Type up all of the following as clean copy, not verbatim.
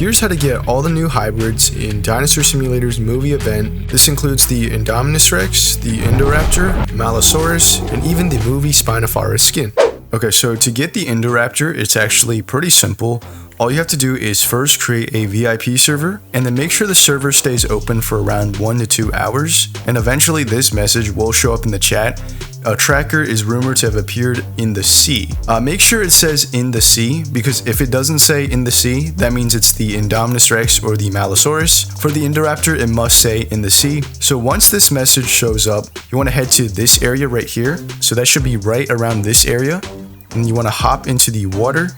here's how to get all the new hybrids in Dinosaur Simulator's movie event. This includes the Indominus Rex, the Indoraptor, Malusaurus, and even the Movie Spinofaarus skin. Okay, so to get the Indoraptor, it's actually pretty simple. All you have to do is first create a VIP server, and then make sure the server stays open for around 1 to 2 hours, and eventually this message will show up in the chat. A tracker is rumored to have appeared in the sea. Make sure it says in the sea, because if it doesn't say in the sea, that means it's the Indominus Rex or the Malusaurus. For the Indoraptor, it must say in the sea. So once this message shows up, you want to head to this area right here. So that should be right around this area. And you want to hop into the water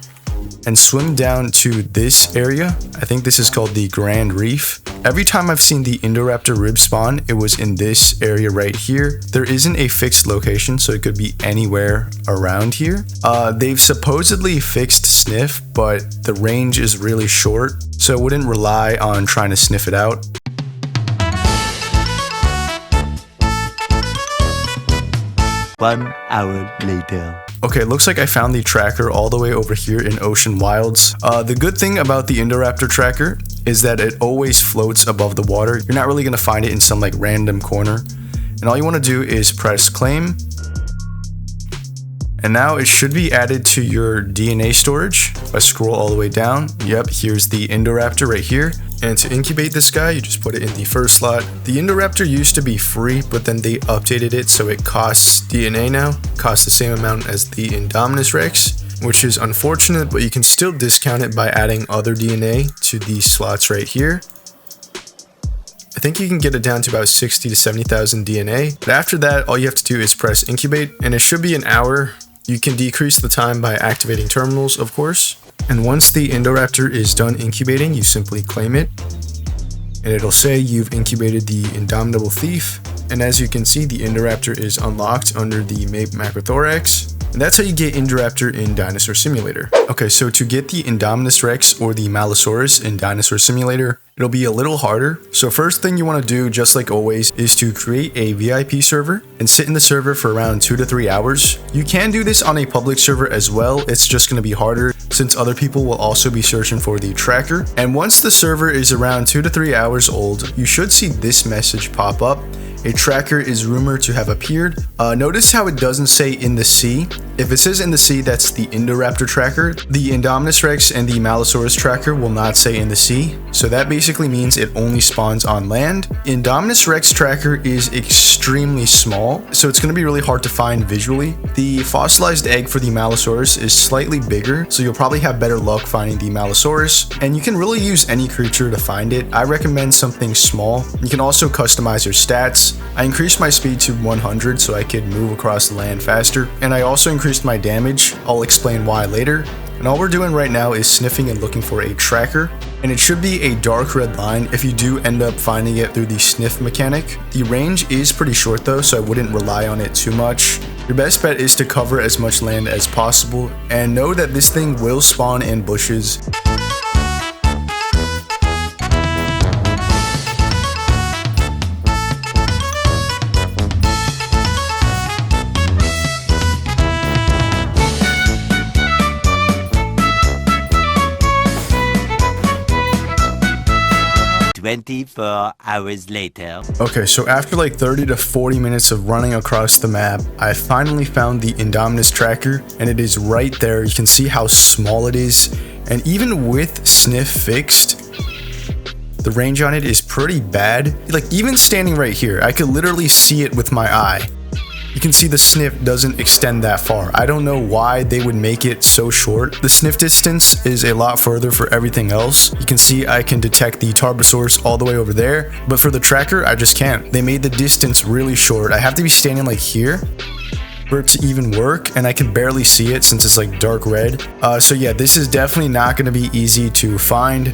and swim down to this area. I think this is called the Grand Reef. Every time I've seen the Indoraptor rib spawn, it was in this area right here. There isn't a fixed location, so it could be anywhere around here. They've supposedly fixed sniff, but the range is really short, so I wouldn't rely on trying to sniff it out. One hour later. Okay, looks like I found the tracker all the way over here in Ocean Wilds. The good thing about the Indoraptor tracker is that it always floats above the water. You're not really going to find it in some like random corner. And all you want to do is press claim. And now it should be added to your DNA storage. If I scroll all the way down, yep, here's the Indoraptor right here. And to incubate this guy, you just put it in the first slot. The Indoraptor used to be free, but then they updated it so it costs DNA now. Costs the same amount as the Indominus Rex, which is unfortunate, but you can still discount it by adding other DNA to these slots right here. I think you can get it down to about 60 to 70,000 DNA. But after that, all you have to do is press incubate, and it should be an hour. You can decrease the time by activating terminals, of course. And once the Indoraptor is done incubating, you simply claim it. And it'll say you've incubated the Indomitable Thief. And as you can see, the Indoraptor is unlocked under the Macrothorax. And that's how you get Indoraptor in Dinosaur Simulator. Okay, so to get the Indominus Rex or the Malusaurus in Dinosaur Simulator, it'll be a little harder. So first thing you want to do, just like always, is to create a VIP server and sit in the server for around 2 to 3 hours. You can do this on a public server as well. It's just going to be harder since other people will also be searching for the tracker. And once the server is around 2 to 3 hours old, you should see this message pop up. A tracker is rumored to have appeared. Notice how it doesn't say in the sea. If it says in the sea, that's the Indoraptor tracker. The Indominus Rex and the Malusaurus tracker will not say in the sea. So that basically means it only spawns on land. Indominus Rex tracker is extremely small, so it's going to be really hard to find visually. The fossilized egg for the Malusaurus is slightly bigger, so you'll probably have better luck finding the Malusaurus. And you can really use any creature to find it. I recommend something small. You can also customize your stats. I increased my speed to 100 so I could move across the land faster, and I also increased my damage. I'll explain why later. And all we're doing right now is sniffing and looking for a tracker, and it should be a dark red line if you do end up finding it through the sniff mechanic. The range is pretty short though, so I wouldn't rely on it too much. Your best bet is to cover as much land as possible, and know that this thing will spawn in bushes. Hours later. Okay, so after like 30 to 40 minutes of running across the map, I finally found the Indominus tracker, and it is right there. You can see how small it is, and even with sniff fixed, the range on it is pretty bad. Like even standing right here, I could literally see it with my eye. You can see the sniff doesn't extend that far. I don't know why they would make it so short. The sniff distance is a lot further for everything else. You can see I can detect the Tarbosaurus all the way over there, but for the tracker, I just can't. They made the distance really short. I have to be standing like here for it to even work, and I can barely see it since it's like dark red. So yeah, this is definitely not going to be easy to find.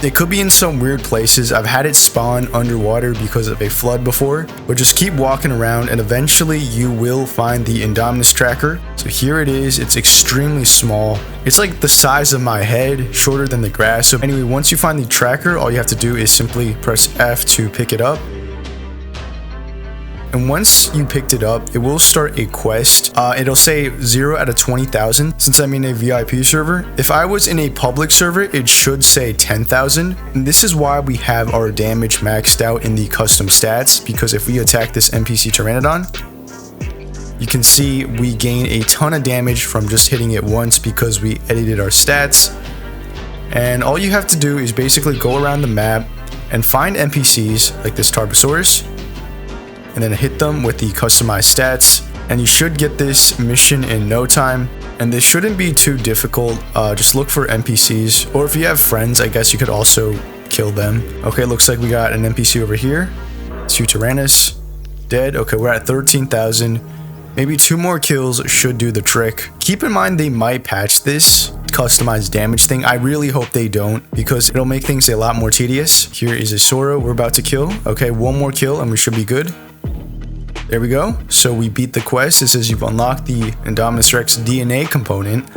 It could be in some weird places. I've had it spawn underwater because of a flood before, but just keep walking around and eventually you will find the Indominus tracker. So here it is. It's extremely small. It's like the size of my head, shorter than the grass. So anyway, once you find the tracker, all you have to do is simply press F to pick it up. And once you picked it up, it will start a quest. It'll say 0 out of 20,000 since I'm in a VIP server. If I was in a public server, it should say 10,000. And this is why we have our damage maxed out in the custom stats, because if we attack this NPC Pteranodon, you can see we gain a ton of damage from just hitting it once because we edited our stats. And all you have to do is basically go around the map and find NPCs like this Tarbosaurus, and then hit them with the customized stats, and you should get this mission in no time. And this shouldn't be too difficult. Just look for NPCs, or if you have friends, I guess you could also kill them. Okay, looks like we got an NPC over here. 2 Tyrannus, dead. Okay, we're at 13,000. Maybe 2 more kills should do the trick. Keep in mind they might patch this customized damage thing. I really hope they don't, because it'll make things a lot more tedious. Here is a Sora we're about to kill. Okay, 1 more kill and we should be good. There we go. So we beat the quest. It says you've unlocked the Indominus Rex DNA component.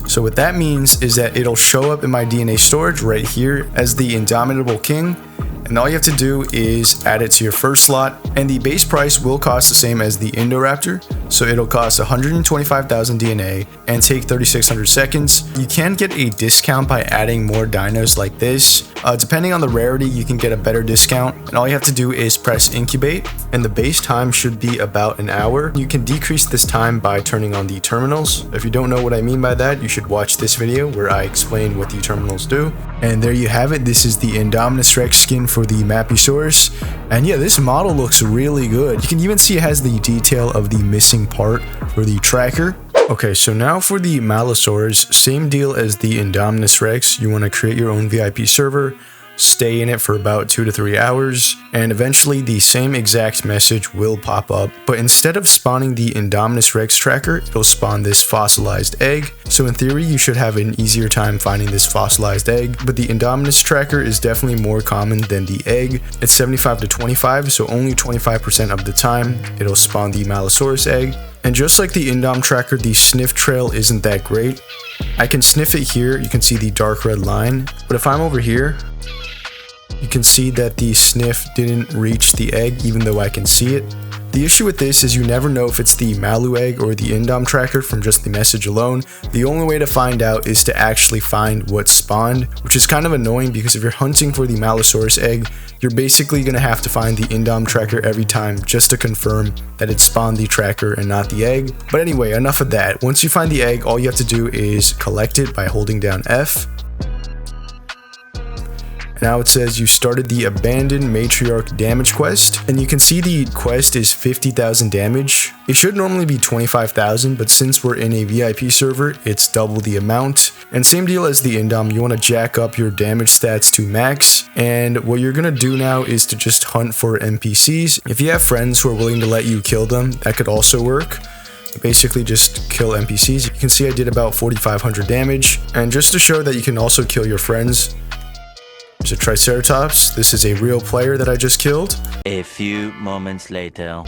So what that means is that it'll show up in my DNA storage right here as the Indomitable King. And all you have to do is add it to your first slot, and the base price will cost the same as the Indoraptor, so it'll cost 125,000 DNA and take 3,600 seconds. You can get a discount by adding more dinos like this. Depending on the rarity, you can get a better discount, and all you have to do is press incubate, and the base time should be about an hour. You can decrease this time by turning on the terminals. If you don't know what I mean by that, you should watch this video where I explain what the terminals do. And there you have it. This is the Indominus Rex skin for the Malusaurus. And yeah, this model looks really good. You can even see it has the detail of the missing part for the tracker. Okay, so now for the Malusaurus, same deal as the Indominus Rex. You want to create your own VIP server, stay in it for about 2 to 3 hours, and eventually the same exact message will pop up. But instead of spawning the Indominus Rex tracker, it'll spawn this fossilized egg. So in theory, you should have an easier time finding this fossilized egg, but the Indominus tracker is definitely more common than the egg. It's 75 to 25, so only 25% of the time it'll spawn the Malusaurus egg. And just like the Indom tracker, the sniff trail isn't that great. I can sniff it here, you can see the dark red line, but if I'm over here, you can see that the sniff didn't reach the egg even though I can see it. The issue with this is you never know if it's the Malu egg or the Indom tracker from just the message alone. The only way to find out is to actually find what spawned, which is kind of annoying because if you're hunting for the Malusaurus egg, you're basically going to have to find the Indom tracker every time just to confirm that it spawned the tracker and not the egg. But anyway, enough of that. Once you find the egg, all you have to do is collect it by holding down F. Now it says you started the Abandoned Matriarch damage quest, and you can see the quest is 50,000 damage. It should normally be 25,000, but since we're in a VIP server, it's double the amount. And same deal as the Indom, you want to jack up your damage stats to max. And what you're going to do now is to just hunt for NPCs. If you have friends who are willing to let you kill them, that could also work. Basically just kill NPCs. You can see I did about 4,500 damage. And just to show that you can also kill your friends, there's a Triceratops. This is a real player that I just killed. A few moments later.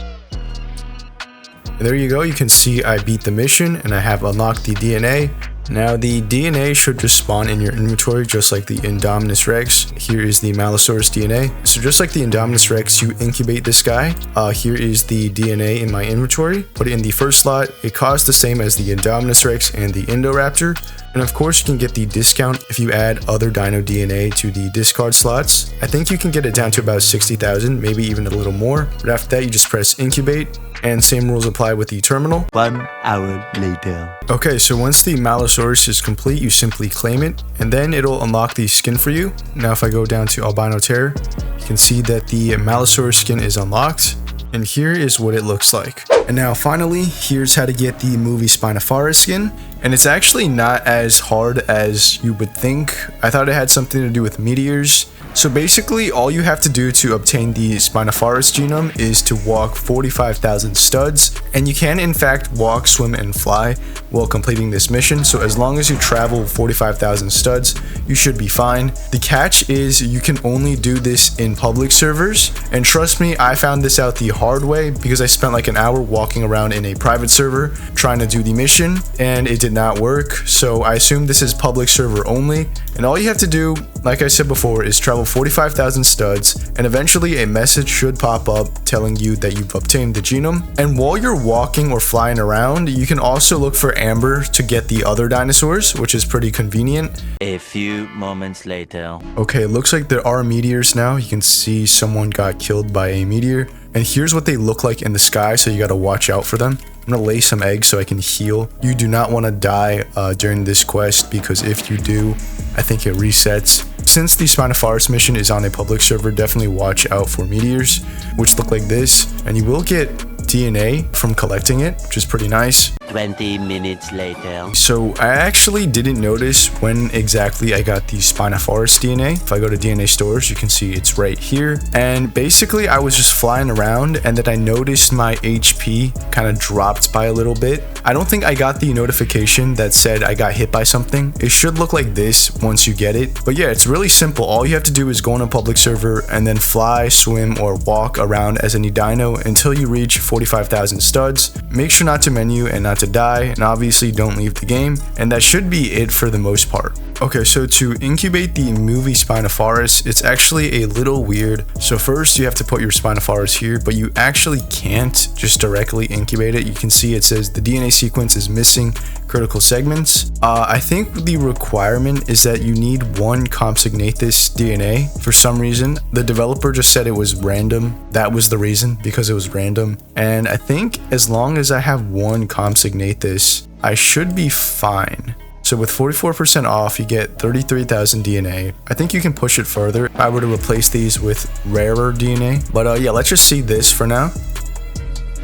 And there you go. You can see I beat the mission and I have unlocked the DNA. Now the DNA should just spawn in your inventory just like the Indominus Rex. Here is the Malusaurus DNA. So just like the Indominus Rex, you incubate this guy. Here is the DNA in my inventory. Put it in the first slot. It costs the same as the Indominus Rex and the Indoraptor. And of course you can get the discount if you add other dino DNA to the discard slots. I think you can get it down to about 60,000, maybe even a little more. But after that you just press incubate, and same rules apply with the terminal. 1 hour later. Okay, so once the Malusaurus is complete, you simply claim it, and then it'll unlock the skin for you. Now if I go down to Albino Terror, you can see that the Malusaurus skin is unlocked. And here is what it looks like. And now finally, here's how to get the Movie Spinofaarus skin. And it's actually not as hard as you would think. I thought it had something to do with meteors. So basically, all you have to do to obtain the Spinophorus genome is to walk 45,000 studs, and you can in fact walk, swim, and fly while completing this mission. So as long as you travel 45,000 studs, you should be fine. The catch is you can only do this in public servers, and trust me, I found this out the hard way because I spent like an hour walking around in a private server trying to do the mission, and it did not work. So I assume this is public server only, and all you have to do like I said before, is travel 45,000 studs, and eventually a message should pop up telling you that you've obtained the genome. And while you're walking or flying around, you can also look for amber to get the other dinosaurs, which is pretty convenient. A few moments later. Okay, it looks like there are meteors now. You can see someone got killed by a meteor. And here's what they look like in the sky, so you gotta watch out for them. I'm gonna lay some eggs so I can heal. You do not want to die during this quest, because if you do, I think it resets. Since the Spinophorus mission is on a public server, definitely watch out for meteors, which look like this. And you will get DNA from collecting it, which is pretty nice. 20 minutes later. So I actually didn't notice when exactly I got the Spinophorus DNA. If I go to DNA stores, you can see it's right here. And basically I was just flying around, and then I noticed my HP kind of dropped by a little bit. I don't think I got the notification that said I got hit by something. It should look like this once you get it. But yeah, it's really simple. All you have to do is go on a public server and then fly, swim, or walk around as any dino until you reach 45,000 studs. Make sure not to menu and not to die, and obviously don't leave the game, and that should be it for the most part. Okay, so to incubate the Movie Spinofaarus, it's actually a little weird. So first you have to put your Spinophorus here, but you actually can't just directly incubate it. You can see it says the DNA sequence is missing critical segments. I think the requirement is that you need one Compsognathus DNA. For some reason, the developer just said it was random. That was the reason, because it was random. And I think as long as I have one Compsognathus, I should be fine. So with 44% off, you get 33,000 DNA. I think you can push it further if I were to replace these with rarer DNA. But yeah, let's just see this for now.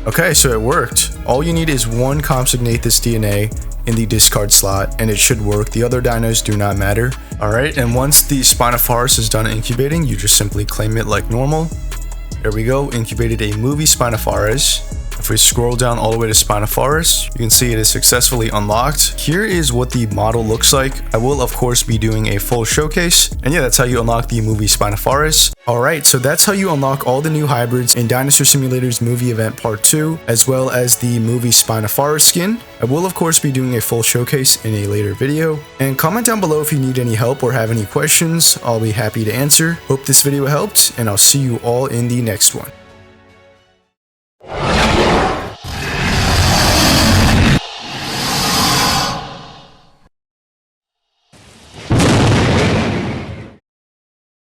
Okay, so it worked. All you need is one Compsognathus DNA in the discard slot, and it should work. The other dinos do not matter. Alright, and once the Spinophorus is done incubating, you just simply claim it like normal. There we go, incubated a Movie Spinofaarus. If we scroll down all the way to Spinophorus, you can see it is successfully unlocked. Here is what the model looks like. I will of course be doing a full showcase, and yeah, that's how you unlock the Movie Spinofaarus. Alright, so that's how you unlock all the new hybrids in Dinosaur Simulator's movie event part 2, as well as the Movie Spinofaarus skin. I will of course be doing a full showcase in a later video. And comment down below if you need any help or have any questions. I'll be happy to answer. Hope this video helped, and I'll see you all in the next one.